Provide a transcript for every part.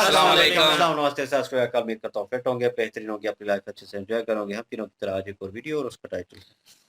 अस्सलाम वालेकुम। नमस्ते, सत श्री अकाल। उम्मीद करता हूँ फिट होंगे, बेहतरीन होंगे, अपनी लाइफ अच्छे से एंजॉय करोगे। हम तीनों की तरह आज एक और वीडियो और उसका टाइटल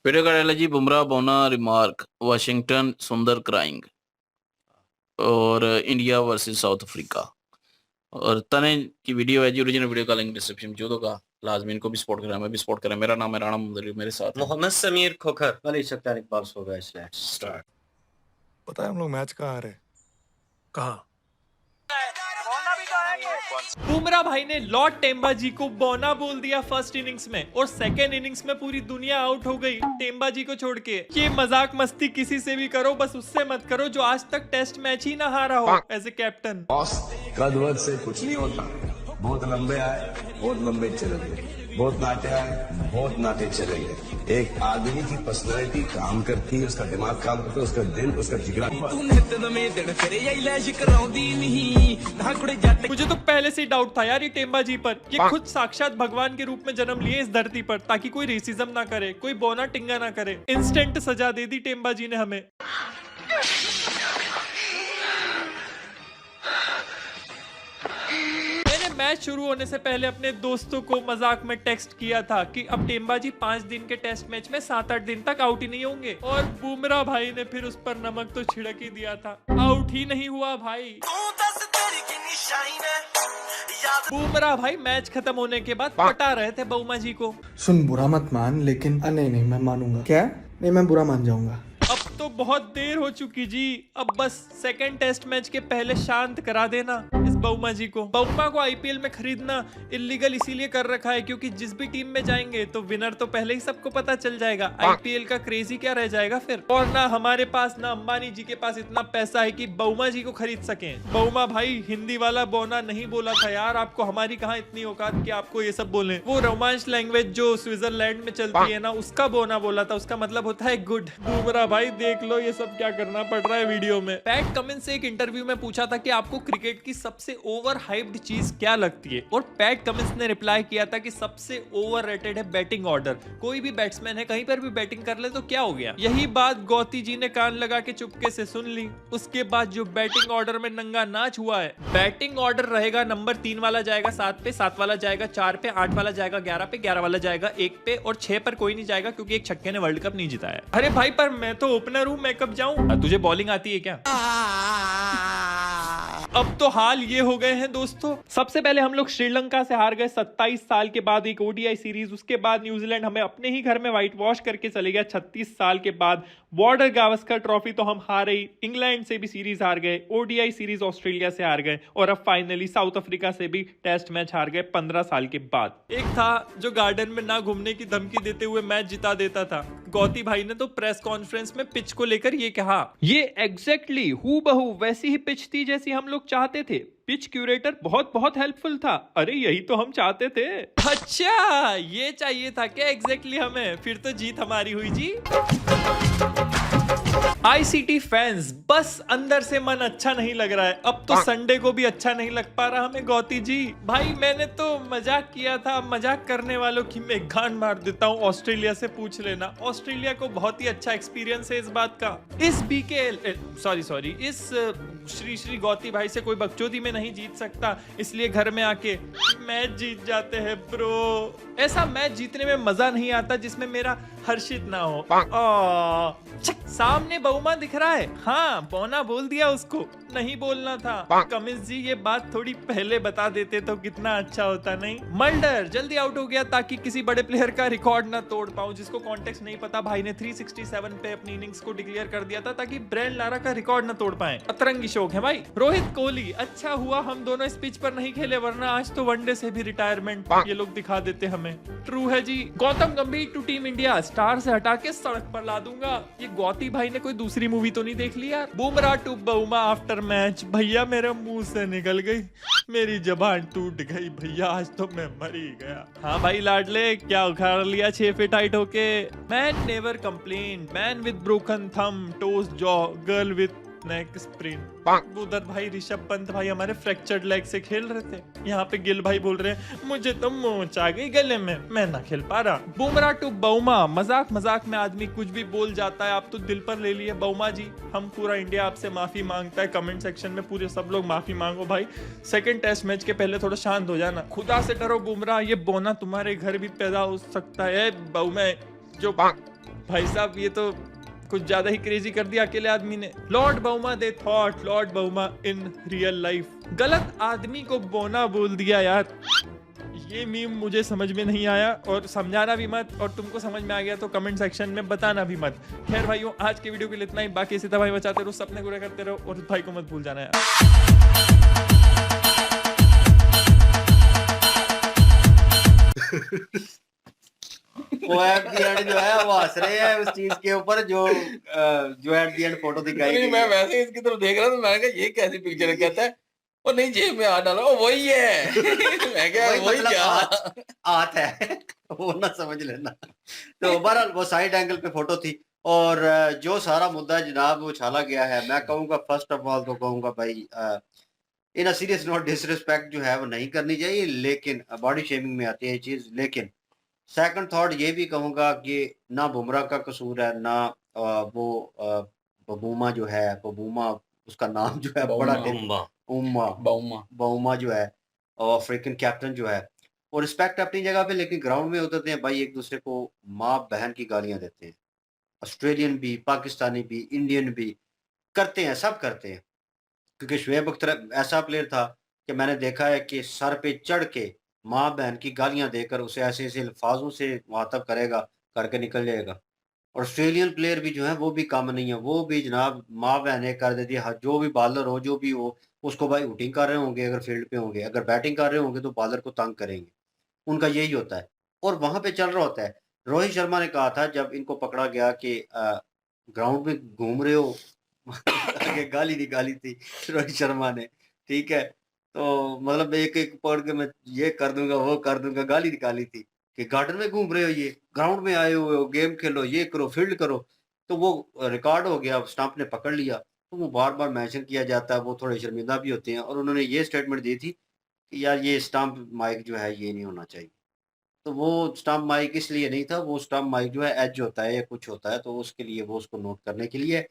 वीडियो का टाइटल जी बुमराह बोना रिमार्क वाशिंगटन सुंदर क्राइंग और इंडिया वर्सेस साउथ अफ्रीका। और तने की वीडियो है जी, ओरिजिनल वीडियो का लिंक डिस्क्रिप्शन में जो होगा। लाजमी इनको भी सपोर्ट करें, मैं भी सपोर्ट करें। मेरा नाम है राणा मुंदरी, मेरे साथ मोहम्मद समीर खोखर, अली शक्तान इकबाल सो गया। Let's start. पता है हम लोग मैच कहाँ हारे? कहा बुमराह भाई ने लॉर्ड टेम्बा जी को बोना बोल दिया फर्स्ट इनिंग्स में, और सेकेंड इनिंग्स में पूरी दुनिया आउट हो गई टेम्बा जी को छोड़ के। ये मजाक मस्ती किसी से भी करो, बस उससे मत करो जो आज तक टेस्ट मैच ही ना हारा हो एज ए कैप्टन। बॉस कद वद से कुछ नहीं होता। बहुत लंबे आए, बहुत लंबे चलेंगे, बहुत नाटे आए, बहुत नाटे चलेंगे। एक आदमी की पर्सनैलिटी काम करती है, उसका दिमाग काम करता है, उसका दिल, उसका जिगरा। मुझे तो पहले से डाउट था यार ये टेम्बा जी पर। ये खुद साक्षात भगवान के रूप में जन्म लिए इस धरती पर ताकि कोई रेसिज्म ना करे, कोई बोना टिंगा ना करे। इंस्टेंट सजा दे दी टेम्बा जी ने हमें। मैच शुरू होने से पहले अपने दोस्तों को मजाक में टेक्स्ट किया था कि अब टेम्बा जी 5 दिन के टेस्ट मैच में 7-8 दिन तक आउट ही नहीं होंगे, और बुमराह भाई ने फिर उस पर नमक तो छिड़क ही दिया था। आउट ही नहीं हुआ भाई। बुमराह भाई मैच खत्म होने के बाद पटा रहे थे बउमा जी को। सुन, बुरा मत मान, लेकिन नहीं मैं मानूंगा। क्या? नहीं, मैं बुरा मान जाऊंगा। अब तो बहुत देर हो चुकी जी, अब बस सेकंड टेस्ट मैच के पहले शांत करा देना इस बउमा जी को। बउमा को आईपीएल में खरीदना इलीगल इसीलिए कर रखा है क्योंकि जिस भी टीम में जाएंगे तो विनर तो पहले ही सबको पता चल जाएगा। आईपीएल का क्रेज ही क्या रह जाएगा फिर। और ना हमारे पास ना अंबानी जी के पास इतना पैसा है कि बउमा जी को खरीद सके। बउमा भाई हिंदी वाला बोना नहीं बोला था यार, आपको हमारी कहाँ इतनी औकात कि आपको ये सब बोले। वो रोमांस लैंग्वेज जो स्विट्जरलैंड में चलती है ना, उसका बोना बोला था, उसका मतलब होता है गुड। बुमराह भाई देख लो ये सब क्या करना पड़ रहा है वीडियो में। पैट कमिंस से एक इंटरव्यू में पूछा था कि आपको क्रिकेट की सबसे ओवर हाइप्ड चीज क्या लगती है, और पैट कमिंस ने रिप्लाई किया था कि सबसे ओवररेटेड है बैटिंग ऑर्डर। कोई भी बैट्समैन है कहीं पर भी बैटिंग कर ले तो क्या हो गया। यही बात गौती जी ने कान लगा के चुपके से सुन ली। उसके बाद जो बैटिंग ऑर्डर में नंगा नाच हुआ है, बैटिंग ऑर्डर रहेगा नंबर 3 वाला जाएगा 7 पे, 7 वाला जाएगा 4 पे, 8 वाला जाएगा 11 पे, 11 वाला जाएगा 1 पे, और 6 पर कोई नहीं जाएगा क्योंकि एक छक्के ने वर्ल्ड कप नहीं जिताया। अरे भाई पर मैं तो ओपनर हूँ, मैं कब जाऊं? तुझे बॉलिंग आती है क्या? अब तो हाल ये हो गए हैं दोस्तों। सबसे पहले हम लोग श्रीलंका से हार गए 27 साल के बाद एक ओडीआई सीरीज। उसके बाद न्यूजीलैंड हमें अपने ही घर में व्हाइट वॉश करके चले गया 36 साल के बाद। बॉर्डर गावस्कर ट्रॉफी तो हम हारे ही, इंग्लैंड से भी सीरीज हार गए, ओडीआई सीरीज ऑस्ट्रेलिया से हार गए, और अब फाइनली साउथ अफ्रीका से भी टेस्ट मैच हार गए 15 साल के बाद। एक था जो गार्डन में ना घूमने की धमकी देते हुए मैच जिता देता था। गौती भाई ने तो प्रेस कॉन्फ्रेंस में पिच को लेकर ये कहा, ये एग्जैक्टली हूबहू वैसी ही पिच थी जैसी हम लोग चाहते थे। पिच क्यूरेटर बहुत बहुत हेल्पफुल था। अरे यही तो हम चाहते थे। अच्छा ये चाहिए था क्या एग्जैक्टली हमें? फिर तो जीत हमारी हुई जी। आईसीटी फैंस, बस अंदर से मन अच्छा नहीं लग रहा है। अब तो संडे को भी अच्छा नहीं लग पा रहा हमें गौती जी। भाई मैंने तो मजाक किया था, मजाक करने वालों की मैं गांड मार देता हूँ। ऑस्ट्रेलिया से पूछ लेना, ऑस्ट्रेलिया को बहुत ही अच्छा एक्सपीरियंस है इस बात का। इस बीकेएल सॉरी इस श्री गौती भाई से कोई बकचोदी में नहीं जीत सकता, इसलिए घर में आके मैच जीत जाते हैं ब्रो। ऐसा मैच जीतने में मजा नहीं आता जिसमें मेरा हर्षित ना हो। सामने बउमा दिख रहा है। हाँ बोना बोल दिया उसको, नहीं बोलना था। कमिंस जी ये बात थोड़ी पहले बता देते तो कितना अच्छा होता नहीं। मल्डर जल्दी आउट हो गया ताकि किसी बड़े प्लेयर का रिकॉर्ड ना तोड़ पाऊं। जिसको कॉन्टेक्स्ट नहीं पता, भाई ने 367 पे अपनी इनिंग्स को डिक्लेयर कर दिया था ताकि ब्रेन लारा का रिकॉर्ड ना तोड़ पाए। अतरंगी शौक है भाई। रोहित कोहली, अच्छा हुआ हम दोनों इस पिच पर नहीं खेले, वरना आज तो वनडे से भी रिटायरमेंट ये लोग दिखा देते हमें। ट्रू है जी। गौतम गंभीर टू टीम इंडिया, स्टार से हटा के सड़क पर ला दूंगा। ये गौती भाई ने कोई दूसरी मूवी तो नहीं देख ली यार। बुमराह टू बउमा आफ्टर मैच, भैया मेरे मुंह से निकल गई, मेरी जबान टूट गई भैया, आज तो मैं मर ही गया। हाँ भाई लाडले, क्या उखाड़ लिया 6 फीट हाइट होके। Man never complain, man with broken thumb, toes jaw, girl with neck sprain. उधर भाई ऋषभ पंत भाई हमारे फ्रैक्चर्ड लेग से खेल रहे थे, यहाँ पे गिल भाई बोल रहे हैं मुझे तो मोच आ गई गले में, मैं ना खेल पा रहा। बुमराह टू बउमा, मजाक मजाक में आदमी कुछ भी बोल जाता है, आप तो दिल पर ले लिए बउमा जी। हम पूरा इंडिया आपसे माफी मांगता है, कमेंट सेक्शन में पूरे सब लोग माफी मांगो भाई। सेकंड टेस्ट मैच के पहले थोड़ा शांत हो जाना, खुदा से डरो बुमराह, ये बोना तुम्हारे घर भी पैदा हो सकता है। बउमा जो भाई साहब ये तो कुछ ज्यादा ही क्रेजी कर दिया अकेले आदमी ने। लॉर्ड बउमा दे थॉट लॉर्ड बउमा इन रियल लाइफ, गलत आदमी को बोना बोल दिया यार। ये मीम मुझे समझ में नहीं आया, और समझाना भी मत, और तुमको समझ में आ गया तो कमेंट सेक्शन में बताना भी मत। खैर भाइयों, आज के वीडियो के लिए इतना ही, बाकी इसी तरह भाई बचाते रहो, सपने पूरे करते रहो, और भाई को मत भूल जाना यार। वो एट द एंड जो है वो हंस रहे हैं उस चीज के ऊपर जो एट द एंड फोटो दिखाई नहीं, गई मैं है। वैसे ही इसकी तरफ देख रहा था, मैंने कहा ये कैसी पिक्चर है, कहता है वो नहीं जेब में हाथ डाला, वो वही है। मैं क्या वही वही मतलब क्या? हाथ है वो ना समझ लेना। तो बहरहाल वो साइड एंगल पे फोटो थी, और जो सारा मुद्दा जनाब वो छाला गया है, मैं कहूँगा फर्स्ट ऑफ ऑल तो कहूँगा भाई इन अ सीरियस नोट डिसरिस्पेक्ट जो है वो नहीं करनी चाहिए, लेकिन बॉडी शेमिंग में आती है ये चीज। लेकिन सेकंड थॉट ये भी कहूँगा कि ना बुमराह का कसूर है, ना बबूमा जो है, बबूमा उसका नाम जो है बड़ा बउमा जो है, और अफ्रीकन कैप्टन जो है, वो रिस्पेक्ट अपनी जगह पे, लेकिन ग्राउंड में उतरते हैं भाई एक दूसरे को माँ बहन की गालियां देते हैं। ऑस्ट्रेलियन भी, पाकिस्तानी भी, इंडियन भी करते हैं, सब करते हैं। क्योंकि शुएब अख्तर ऐसा प्लेयर था कि मैंने देखा है कि सर पे चढ़ के माँ बहन की गालियां देकर उसे ऐसे ऐसे अल्फाजों से मुखातब करेगा, करके निकल जाएगा। ऑस्ट्रेलियन प्लेयर भी जो है वो भी कम नहीं है, वो भी जनाब माँ बहनें कर देती है। जो भी बॉलर हो, जो भी हो, उसको भाई आउटिंग कर रहे होंगे, अगर फील्ड पे होंगे, अगर बैटिंग कर रहे होंगे तो बॉलर को तंग करेंगे। उनका यही होता है, और वहां पे चल रहा होता है। रोहित शर्मा ने कहा था जब इनको पकड़ा गया कि ग्राउंड में घूम रहे हो आगे गाली निकाली थी रोहित शर्मा ने, ठीक है। तो मतलब एक एक पढ़ के मैं ये कर दूंगा वो कर दूंगा, गाली निकाली थी कि गार्डन में घूम रहे हो, ये ग्राउंड में आए हुए हो, गेम खेलो, ये करो, फील्ड करो। तो वो रिकॉर्ड हो गया, स्टंप ने पकड़ लिया, तो वो बार बार मेंशन किया जाता है, वो थोड़े शर्मिंदा भी होते हैं। और उन्होंने ये स्टेटमेंट दी थी कि यार ये स्टंप माइक जो है ये नहीं होना चाहिए। तो वो स्टंप माइक इसलिए नहीं था, वो स्टंप माइक जो है एज होता है या कुछ होता है, तो उसके लिए वो उसको नोट करने के लिए।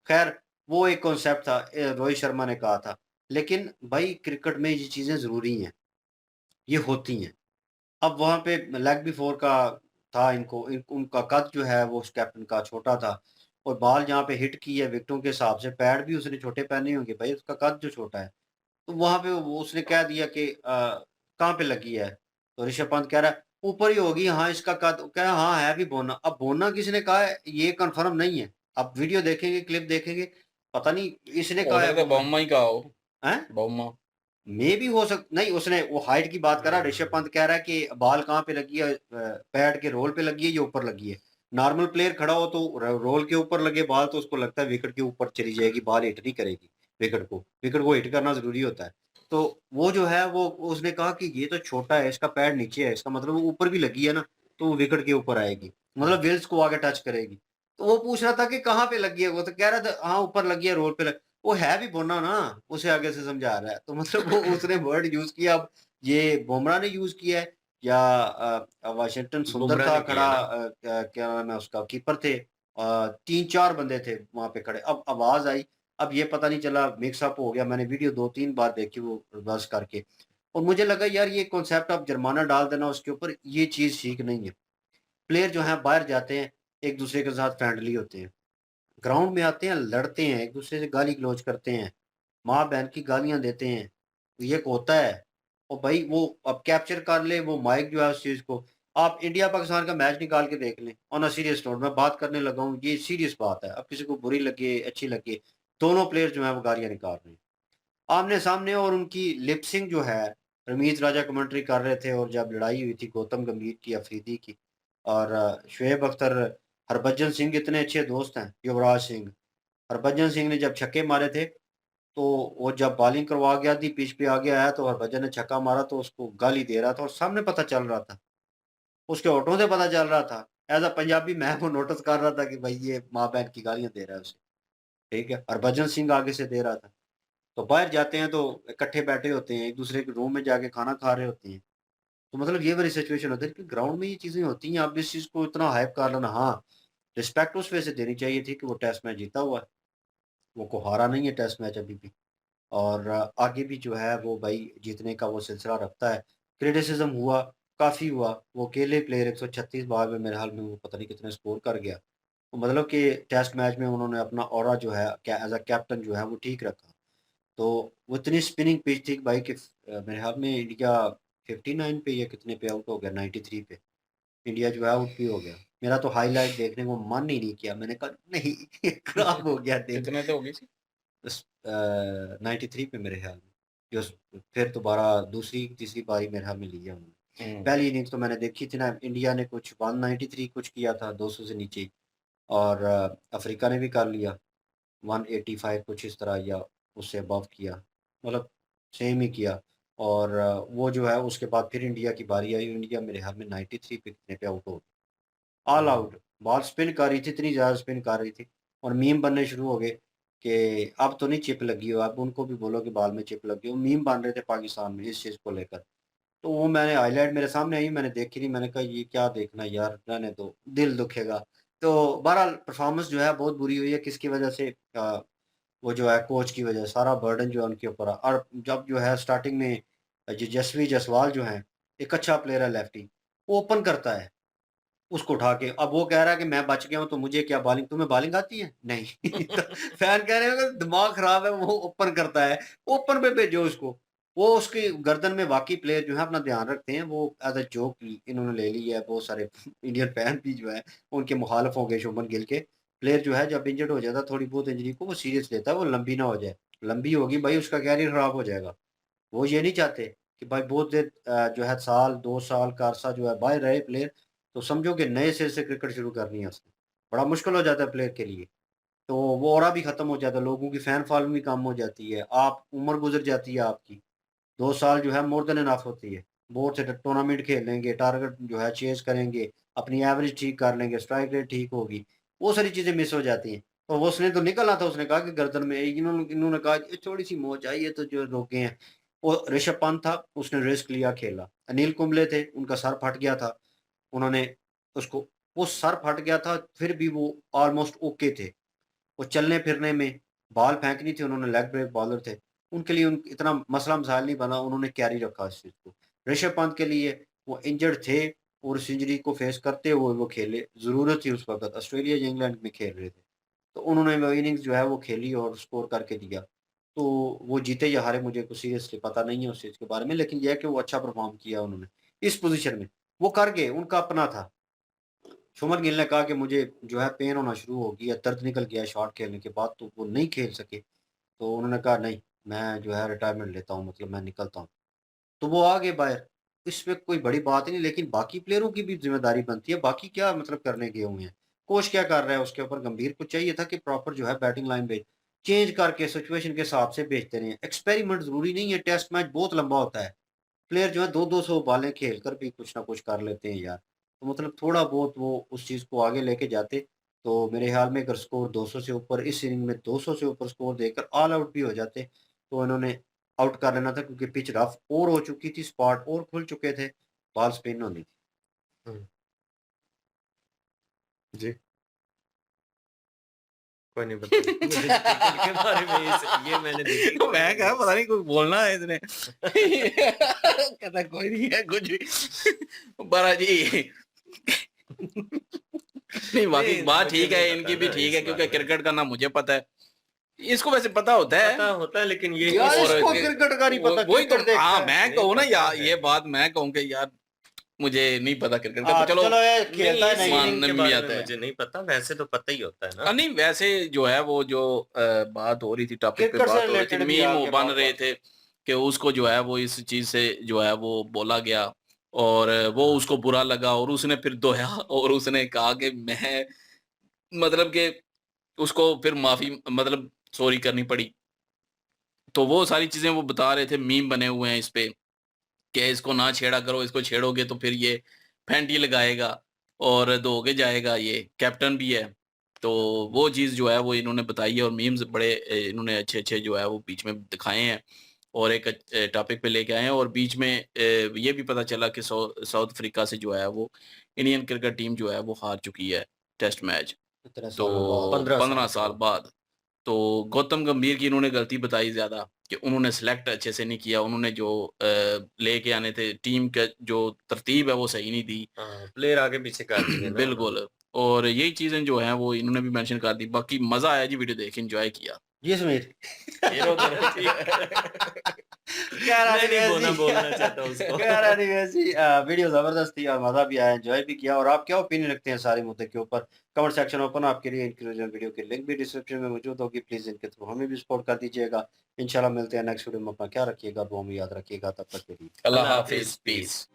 खैर वो एक कॉन्सेप्ट था, रोहित शर्मा ने कहा था। लेकिन भाई क्रिकेट में ये चीज़ें ज़रूरी हैं, ये होती हैं। अब वहाँ पे लेग बिफोर का था, उनका कद जो है वो उस कैप्टन का छोटा था, और बॉल जहाँ पे हिट की है विकेटों के हिसाब से, पैड भी उसने छोटे पहने होंगे भाई, उसका कद जो छोटा है। तो वहाँ पे वो उसने कह दिया कि कहाँ पे लगी है, तो ऋषभ पंत कह रहा है ऊपर ही होगी, हाँ इसका कद, कह रहा हाँ है भी बोना। अब बोना किसने कहा है ये कंफर्म नहीं है, अब वीडियो देखेंगे, क्लिप देखेंगे, पता नहीं इसने हो कहा है सकता है बॉम्मा ही कहा हो, हैं? बॉम्मा। मे भी हो सक नहीं, उसने वो हाइट की बात करा। ऋषभ पंत कह रहा है कि बॉल कहाँ पे लगी है, पैड के रोल पे लगी है, ये ऊपर लगी है। नॉर्मल प्लेयर खड़ा हो तो रोल के ऊपर लगे बॉल, तो उसको लगता है विकेट के ऊपर चली जाएगी, बॉल हिट नहीं करेगी विकेट को हिट करना जरूरी होता है। तो वो जो है वो उसने कहा कि ये तो छोटा है, इसका पैड नीचे है, इसका मतलब वो ऊपर भी लगी है ना, तो वो विकेट के ऊपर आएगी, मतलब विल्स को आगे टच करेगी। तो वो पूछ रहा था कि कहाँ पे लगी है, वो तो कह रहा था हाँ ऊपर लगी है, रोल पे लगी। वो है भी बोना ना, उसे आगे से समझा रहा है, तो मतलब वो उसने वर्ड यूज किया। अब ये बुमराह ने यूज किया है या वाशिंगटन सुंदर बुमराह था ने किया खड़ा, ना। क्या नाम है उसका, कीपर थे, 3-4 बंदे थे वहां पे खड़े। अब आवाज आई, अब ये पता नहीं चला, मिक्स अप हो गया। मैंने वीडियो 2-3 बार देखी वो रिवर्स करके, और मुझे लगा यार ये कॉन्सेप्ट आप जुर्माना डाल देना उसके ऊपर, ये चीज ठीक नहीं है। प्लेयर जो है बाहर जाते हैं, एक दूसरे के साथ फ्रेंडली होते हैं, ग्राउंड में आते हैं, लड़ते हैं, एक दूसरे से गाली गलौज करते हैं, माँ बहन की गालियां देते हैं, तो ये होता है। और भाई वो अब कैप्चर कर ले वो माइक जो है उस चीज को। आप इंडिया पाकिस्तान का मैच निकाल के देख लें, ऑन अ सीरियस नोट मैं बात करने लगा हूँ, ये सीरियस बात है। अब किसी को बुरी लगे अच्छी लगे, दोनों प्लेयर जो है वो गालियां निकाल रहे हैं आमने सामने। और उनकी लिपसिंग जो है, रमीज राजा कमेंट्री कर रहे थे, और जब लड़ाई हुई थी गौतम गंभीर की, अफरीदी की, और शुएब अख्तर, हरभजन सिंह इतने अच्छे दोस्त हैं, युवराज सिंह, हरभजन सिंह ने जब छक्के मारे थे, तो वो जब बॉलिंग करवा गया थी, पिच पे आगे आया, तो हरभजन ने छक्का मारा, तो उसको गाली दे रहा था, और सामने पता चल रहा था, उसके होठों से पता चल रहा था। एज अ पंजाबी मैं वो नोटिस कर रहा था कि भाई ये माँ बहन की गालियां दे रहा है उसे। ठीक है, हरभजन सिंह आगे से दे रहा था। तो बाहर जाते हैं तो इकट्ठे बैठे होते हैं, एक दूसरे के रूम में जाके खाना खा रहे होते हैं। तो मतलब ये वाली सिचुएशन होती है कि ग्राउंड में ये चीज़ें होती हैं, आप इस चीज़ को इतना हाइप कर लेना। हाँ, रिस्पेक्ट उस वजह से देनी चाहिए थी कि वो टेस्ट मैच जीता हुआ है, वो को हारा नहीं है टेस्ट मैच अभी भी। और आगे भी जो है वो भाई जीतने का वो सिलसिला रखता है। क्रिटिसिज़्म हुआ, काफ़ी हुआ, वो अकेले प्लेयर 136 बॉल में मेरे ख़्याल में वो पता नहीं कितने स्कोर कर गया। तो मतलब कि टेस्ट मैच में उन्होंने अपना ऑरा जो है एज़ अ कैप्टन जो है वो ठीक रखा। तो वो इतनी स्पिनिंग पिच थी भाई कि मेरे ख़्याल में इंडिया 59 पे या कितने पे आउट हो गया, 93 पे। इंडिया जो है आउट भी हो गया। मेरा तो हाइलाइट देखने को मन ही नहीं किया। मैंने कहा नहीं ये खराब हो गया दिन। कितने तो हो गई थी? 93 पे मेरे ख़्याल में। जो फिर दोबारा दूसरी तीसरी पारी मेरे ख़्याल में लिया उन्होंने। पहली इनिंग्स तो मैंने देखी थी ना, इंडिया ने कुछ 193 कुछ किया था 200 से नीचे ही, और अफ्रीका ने भी कर लिया 185 कुछ इस तरह या उससे अबव किया, मतलब सेम ही किया। और वो जो है उसके बाद फिर इंडिया की बारी आई, इंडिया मेरे ख्याल में 93 पे कितने पे आउट हो गई। ऑल आउट, बॉल स्पिन कर रही थी, इतनी ज़्यादा स्पिन कर रही थी और मीम बनने शुरू हो गए कि अब तो नहीं चिप लगी हो, अब उनको भी बोलो कि बॉल में चिप लगी हो। मीम बन रहे थे पाकिस्तान में इस चीज़ को लेकर। तो वो मैंने हाइलाइट मेरे सामने आई, मैंने देखी नहीं, मैंने कहा ये क्या देखना यार, रहने दो, दिल दुखेगा। तो बहरहाल परफॉर्मेंस जो है बहुत बुरी हुई है, किसकी वजह से? वो जो है कोच की वजह से सारा बर्डन जो है उनके ऊपर है। और जब जो है स्टार्टिंग में यशस्वी जायसवाल जो हैं, एक अच्छा प्लेयर है लेफ्टी, वो ओपन करता है उसको उठा के। अब वो कह रहा है कि मैं बच गया हूँ तो मुझे क्या बॉलिंग, तुम्हें बॉलिंग आती है? नहीं। तो फैन कह रहे हैं कि दिमाग खराब है, वो ओपन करता है, ओपन पे भेजो उसको। वो उसकी गर्दन में बाकी प्लेयर जो है अपना ध्यान रखते हैं, वो एज अ जोक इन्होंने ले ली है। बहुत सारे इंडियन फैन भी जो है उनके मुखालिफ हो गए शुभमन गिल के। प्लेयर जो है जब इंजर्ड हो जाता है थोड़ी बहुत इंजरी को, वो सीरियस लेता है, वो लंबी ना हो जाए। लंबी होगी भाई उसका कैरियर खराब हो जाएगा। वो ये नहीं चाहते कि भाई बहुत देर जो है साल 2 साल का अरसा जो है बाहर रहे प्लेयर, तो समझो कि नए सिरे से क्रिकेट शुरू करनी है उसने। बड़ा मुश्किल हो जाता है प्लेयर के लिए। तो वो ऑरा भी खत्म हो जाता है, लोगों की फैन फॉलोइंग भी कम हो जाती है, आप उम्र गुज़र जाती है आपकी। 2 साल जो है मोर देन इनफ होती है। बहुत से टूर्नामेंट खेल लेंगे, टारगेट जो है चेज़ करेंगे, अपनी एवरेज ठीक कर लेंगे, स्ट्राइक रेट ठीक होगी, वो सारी चीज़ें मिस हो जाती हैं। तो वो उसने तो निकलना था, उसने कहा कि गर्दन में इन्होंने इन्होंने कहा ये थोड़ी-सी मोच आई है तो जो रोके हैं। वो ऋषभ पंत था, उसने रिस्क लिया, खेला। अनिल कुंबले थे, उनका सर फट गया था, उन्होंने उसको, वो सर फट गया था फिर भी वो ऑलमोस्ट ओके थे। वो चलने-फिरने में, बॉल फेंकनी थी, उन्होंने लेग ब्रेक बॉलर थे। उनके लिए उन इतना मसला-मसाइल नहीं बना, उन्होंने कैरी रखा इस चीज़ को। ऋषभ पंत के लिए वो इंजर्ड थे और उस इंजरी को फेस करते हुए वो खेले। ज़रूरत थी उस वक़्त, ऑस्ट्रेलिया या इंग्लैंड में खेल रहे थे। तो उन्होंने वो इनिंग्स जो है वो खेली और स्कोर करके दिया। तो वो जीते या हारे मुझे कुछ सीरियसली पता नहीं है उस चीज़ के बारे में, लेकिन ये है कि वो अच्छा परफ़ॉर्म किया उन्होंने, इस पोज़ीशन में। वो कर गए, उनका अपना था। शुभमन गिल ने कहा कि मुझे जो है पेन होना शुरू हो गया, दर्द निकल गया है शॉट खेलने के बाद, तो वो नहीं खेल सके। तो उन्होंने कहा नहीं, मैं जो है रिटायरमेंट लेता हूँ, मतलब मैं निकलता हूँ। तो वो आ गए बाहर। इसमें कोई बड़ी बात ही नहीं, लेकिन बाकी प्लेयरों की भी ज़िम्मेदारी बनती है। बाकी क्या मतलब करने गए हुए हैं? कोच क्या कर रहा है उसके ऊपर गंभीर, को चाहिए था कि प्रॉपर जो है बैटिंग लाइन पे चेंज करके सिचुएशन के हिसाब से भेजते रहें। एक्सपेरिमेंट ज़रूरी नहीं है, टेस्ट मैच बहुत लंबा होता है। प्लेयर जो है 2-200 बॉलें खेलकर भी कुछ ना कुछ कर लेते हैं यार। तो मतलब थोड़ा बहुत वो उस चीज़ को आगे लेके जाते, तो मेरे ख़्याल में अगर स्कोर 200 से ऊपर, इस इनिंग में 200 से ऊपर स्कोर देकर ऑल आउट भी हो जाते, तो इन्होंने आउट कर लेना था क्योंकि पिच रफ और हो चुकी थी, स्पॉट और खुल चुके थे, बॉल स्पिन होनी थी। हुँ। जी, कोई नहीं बताइए। मुझे क्रिकेट के बारे में ये मैंने देखी तो कोई मैं नहीं कहा पता है। नहीं कुछ बोलना है इसने। कहता कोई नहीं है कुछ भी। बड़ा जी। नहीं बाकी नहीं, बात मुझे ठीक है, नहीं इनकी पता भी ना ठीक इस है क्योंकि बारे में। क्रिकेट का ना मुझे पता है। इसको वैसे पता होता है। पता होता है लेकिन ये यार इस इसको और क्रिकेट का नहीं पता, वही तो क्रिकेट देखता हाँ है। मैं नहीं कहूँ ना पता यार, है। ये बात मैं कहूँ कि यार मुझे नहीं पता क्रिकेट का, तो चलो चलो ये नहीं, खेलता है इस नहीं। इनिंग मानने के में भी बारे आता में है। मुझे नहीं पता, वैसे तो पता ही होता है ना। नहीं वैसे जो है वो जो बात हो रही थी, टॉपिक पे क्रिकेट से बात हो रही थी, रिलेटेड भी मीम वो आगे बन बात रहे बात। थे कि उसको जो है वो इस चीज से जो है वो बोला गया और वो हाँ, उसको बुरा लगा और उसने फिर दोहया और उसने कहा कि मैं मतलब कि उसको फिर माफी मतलब सॉरी करनी पड़ी। तो वो सारी चीजें वो बता रहे थे, मीम बने हुए हैं इस पे कि इसको ना छेड़ा करो, इसको छेड़ोगे तो फिर ये फैंटी लगाएगा और धो के जाएगा, ये कैप्टन भी है। तो वो चीज़ जो है वो इन्होंने बताई है और मीम्स बड़े इन्होंने अच्छे-अच्छे जो है वो बीच में दिखाए हैं और एक टॉपिक पे लेके आए हैं और बीच में ये भी पता चला कि साउथ अफ्रीका से जो है वो इंडियन क्रिकेट टीम जो है वो हार चुकी है टेस्ट मैच। 15 तो सालों बाद 15 साल बाद। तो गौतम गंभीर की इन्होंने गलती बताई ज़्यादा कि उन्होंने सेलेक्ट अच्छे से नहीं किया, उन्होंने जो लेके आने थे टीम का जो तरतीब है वो सही नहीं दी। प्लेयर आगे पीछे कर दिए ना बिल्कुल, और यही चीज़ें जो हैं वो इन्होंने भी मेंशन कर दी। बाकी मज़ा आया जी वीडियो देख के, एन्जॉय किया। जी समीर हीरो नहीं बोलना बोलना चाहता उसको। वीडियो जबरदस्त थी और मजा भी आया, एंजॉय भी किया। और आप क्या ओपिनियन रखते हैं सारे मुद्दे के ऊपर? कमेंट सेक्शन ओपन आपके लिए। इंक्लूजन वीडियो की लिंक भी डिस्क्रिप्शन में मौजूद होगी, प्लीज इनके थ्रू हमें भी सपोर्ट कर दीजिएगा। इंशाल्लाह मिलते हैं नेक्स्ट वीडियो में। अपना क्या रखिएगा, दुआ में याद रखिएगा। तब तक के लिए अल्लाह हाफिज़, पीस।